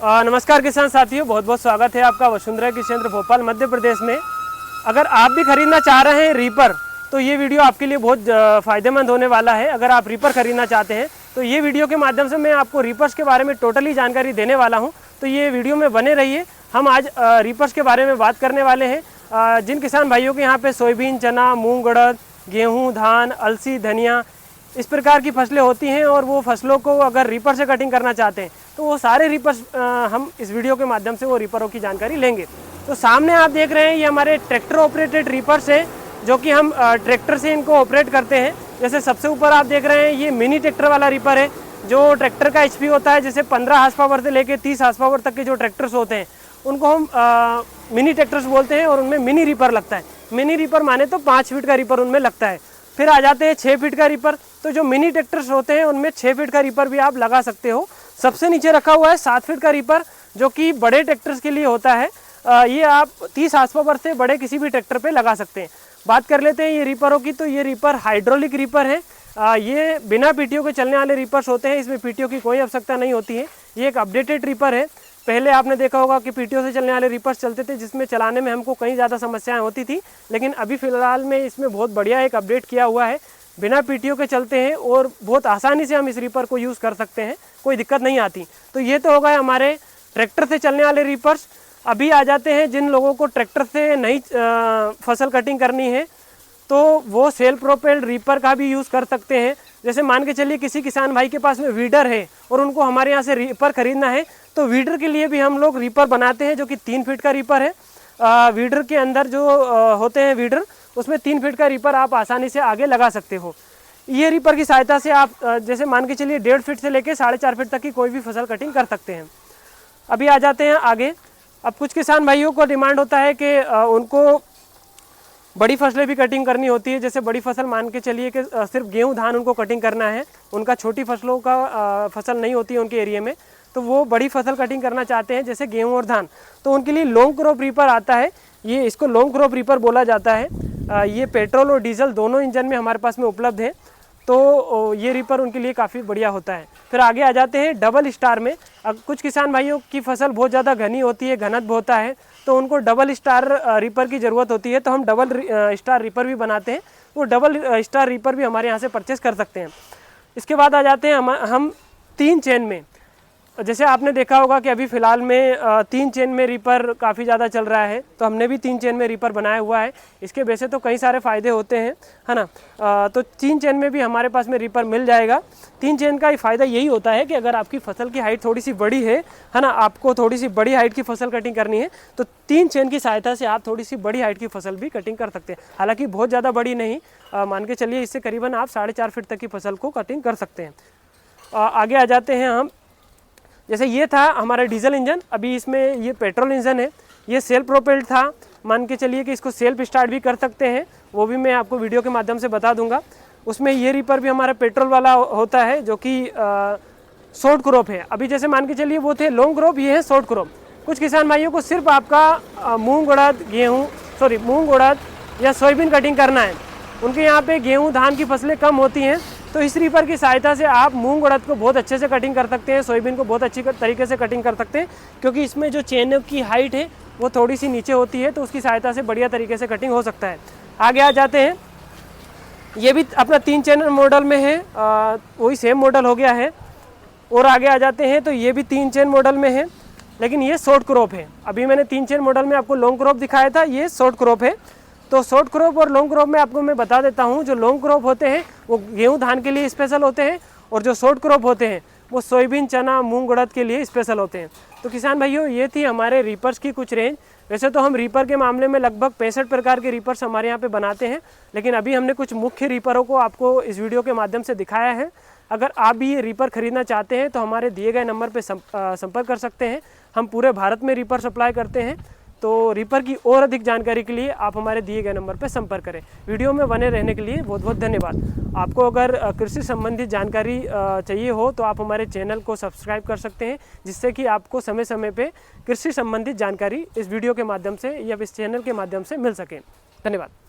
नमस्कार किसान साथियों, बहुत बहुत स्वागत है आपका वसुंधरा कृषि केंद्र भोपाल मध्य प्रदेश में। अगर आप भी खरीदना चाह रहे हैं रीपर, तो ये वीडियो आपके लिए बहुत फ़ायदेमंद होने वाला है। अगर आप रीपर खरीदना चाहते हैं तो ये वीडियो के माध्यम से मैं आपको रीपर्स के बारे में टोटली जानकारी देने वाला हूँ, तो ये वीडियो में बने रहिए। हम आज रीपर्स के बारे में बात करने वाले हैं। जिन किसान भाइयों के यहाँ पे सोयाबीन, चना, मूँग, उड़द, गेहूँ, धान, अलसी, धनिया इस प्रकार की फसलें होती हैं और वो फसलों को अगर रीपर से कटिंग करना चाहते हैं तो वो सारे रीपर्स हम इस वीडियो के माध्यम से वो रीपरों की जानकारी लेंगे। तो सामने आप देख रहे हैं ये हमारे ट्रैक्टर ऑपरेटेड रीपर्स हैं, जो कि हम ट्रैक्टर से इनको ऑपरेट करते हैं। जैसे सबसे ऊपर आप देख रहे हैं ये मिनी ट्रैक्टर वाला रीपर है, जो ट्रैक्टर का HP होता है जैसे 15 हार्स पावर से लेकर 30 हार्स पावर तक के जो ट्रैक्टर्स होते हैं उनको हम मिनी ट्रैक्टर्स बोलते हैं और उनमें मिनी रीपर लगता है। मिनी रीपर माने तो 5 फीट का रीपर उनमें लगता है। फिर आ जाते हैं 6 फीट का रीपर। तो जो मिनी ट्रैक्टर्स होते हैं उनमें 6 फीट का रीपर भी आप लगा सकते हो। सबसे नीचे रखा हुआ है 7 फीट का रीपर, जो कि बड़े ट्रैक्टर्स के लिए होता है। ये आप 30 हार्स पावर से बड़े किसी भी ट्रैक्टर पे लगा सकते हैं। बात कर लेते हैं ये रीपरों की, तो ये रीपर हाइड्रोलिक रीपर है। ये बिना पीटीओ के चलने वाले रीपर्स होते हैं, इसमें पीटीओ की कोई आवश्यकता नहीं होती है। ये एक अपडेटेड रीपर है। पहले आपने देखा होगा कि पीटीओ से चलने वाले रीपर्स चलते थे, जिसमें चलाने में हमको कई ज़्यादा समस्याएं होती थी, लेकिन अभी फ़िलहाल में इसमें बहुत बढ़िया एक अपडेट किया हुआ है। बिना पीटीओ के चलते हैं और बहुत आसानी से हम इस रीपर को यूज़ कर सकते हैं, कोई दिक्कत नहीं आती। तो ये तो हो गए हमारे ट्रैक्टर से चलने वाले रीपर्स। अभी आ जाते हैं जिन लोगों को ट्रैक्टर से नहीं फसल कटिंग करनी है तो वो सेल्फ प्रोपेल्ड रीपर का भी यूज़ कर सकते हैं। जैसे मान के चलिए किसी किसान भाई के पास में वीडर है और उनको हमारे यहाँ से रीपर खरीदना है, तो वीडर के लिए भी हम लोग रीपर बनाते हैं, जो कि 3 फीट का रीपर है। वीडर के अंदर जो होते हैं वीडर, उसमें 3 फीट का रीपर आप आसानी से आगे लगा सकते हो। ये रीपर की सहायता से आप जैसे मान के चलिए 1.5 फीट से लेकर 4.5 फीट तक की कोई भी फसल कटिंग कर सकते हैं। अभी आ जाते हैं आगे। अब कुछ किसान भाइयों को डिमांड होता है कि उनको बड़ी फसलें भी कटिंग करनी होती है। जैसे बड़ी फसल मान के चलिए कि सिर्फ गेहूं धान उनको कटिंग करना है, उनका छोटी फसलों का फसल नहीं होती है उनके एरिया में, तो वो बड़ी फसल कटिंग करना चाहते हैं जैसे गेहूं और धान, तो उनके लिए लॉन्ग क्रॉप रीपर आता है। ये इसको लॉन्ग क्रॉप रीपर बोला जाता है। ये पेट्रोल और डीजल दोनों इंजन में हमारे पास में उपलब्ध है, तो ये रीपर उनके लिए काफ़ी बढ़िया होता है। फिर आगे आ जाते हैं डबल स्टार में। अब कुछ किसान भाइयों की फसल बहुत ज़्यादा घनी होती है, घनत्व होता है, तो उनको डबल स्टार रीपर की ज़रूरत होती है, तो हम डबल स्टार रीपर भी बनाते हैं। वो डबल स्टार रीपर भी हमारे यहाँ से परचेस कर सकते हैं। इसके बाद आ जाते हैं हम 3 चेन में। जैसे आपने देखा होगा कि अभी फ़िलहाल में 3 चेन में रीपर काफ़ी ज़्यादा चल रहा है, तो हमने भी 3 चेन में रीपर बनाया हुआ है। इसके वैसे तो कई सारे फ़ायदे होते हैं, है ना। तो 3 चेन में भी हमारे पास में रीपर मिल जाएगा। 3 चेन का फ़ायदा यही होता है कि अगर आपकी फसल की हाइट थोड़ी सी बड़ी है ना, आपको थोड़ी सी बड़ी हाइट की फसल कटिंग करनी है, तो 3 चेन की सहायता से आप थोड़ी सी बड़ी हाइट की फसल भी कटिंग कर सकते हैं। हालाँकि बहुत ज़्यादा बड़ी नहीं, मान के चलिए इससे करीबन आप 4.5 फीट तक की फसल को कटिंग कर सकते हैं। आगे आ जाते हैं हम। जैसे ये था हमारा डीजल इंजन, अभी इसमें ये पेट्रोल इंजन है। ये सेल्फ प्रोपेल्ड था, मान के चलिए कि इसको सेल्फ स्टार्ट भी कर सकते हैं, वो भी मैं आपको वीडियो के माध्यम से बता दूंगा। उसमें ये रीपर भी हमारा पेट्रोल वाला होता है, जो कि शॉर्ट क्रॉप है। अभी जैसे मान के चलिए वो थे लॉन्ग क्रॉप, ये है शॉर्ट क्रॉप। कुछ किसान भाइयों को सिर्फ आपका मूँग उड़द या सोयाबीन कटिंग करना है, उनके यहाँ पे गेहूँ धान की फसलें कम होती हैं, तो इस रीपर की सहायता से आप मूंग उड़द को बहुत अच्छे से कटिंग कर सकते हैं, सोयाबीन को बहुत अच्छी तरीके से कटिंग कर सकते हैं, क्योंकि इसमें जो चेन की हाइट है वो थोड़ी सी नीचे होती है, तो उसकी सहायता से बढ़िया तरीके से कटिंग हो सकता है। आगे आ जाते हैं, ये भी अपना 3 चेन मॉडल में है, वही सेम मॉडल हो गया है। और आगे आ जाते हैं तो ये भी 3 चेन मॉडल में है, लेकिन ये शॉर्ट क्रॉप है। अभी मैंने 3 चेन मॉडल में आपको लॉन्ग क्रॉप दिखाया था, ये शॉर्ट क्रॉप है। तो शॉर्ट क्रॉप और लॉन्ग क्रॉप में आपको मैं बता देता हूँ। जो लॉन्ग क्रॉप होते हैं वो गेहूं धान के लिए स्पेशल होते हैं, और जो शॉर्ट क्रॉप होते हैं वो सोयाबीन चना मूंग उड़द के लिए स्पेशल होते हैं। तो किसान भाइयों, ये थी हमारे रीपर्स की कुछ रेंज। वैसे तो हम रीपर के मामले में लगभग 65 प्रकार के रीपर्स हमारे यहाँ पे बनाते हैं, लेकिन अभी हमने कुछ मुख्य रीपरों को आपको इस वीडियो के माध्यम से दिखाया है। अगर आप भी ये रीपर खरीदना चाहते हैं तो हमारे दिए गए नंबर पर संपर्क कर सकते हैं। हम पूरे भारत में रीपर सप्लाई करते हैं, तो रीपर की और अधिक जानकारी के लिए आप हमारे दिए गए नंबर पर संपर्क करें। वीडियो में बने रहने के लिए बहुत बहुत धन्यवाद। आपको अगर कृषि संबंधित जानकारी चाहिए हो तो आप हमारे चैनल को सब्सक्राइब कर सकते हैं, जिससे कि आपको समय समय पे कृषि संबंधित जानकारी इस वीडियो के माध्यम से या इस चैनल के माध्यम से मिल सके। धन्यवाद।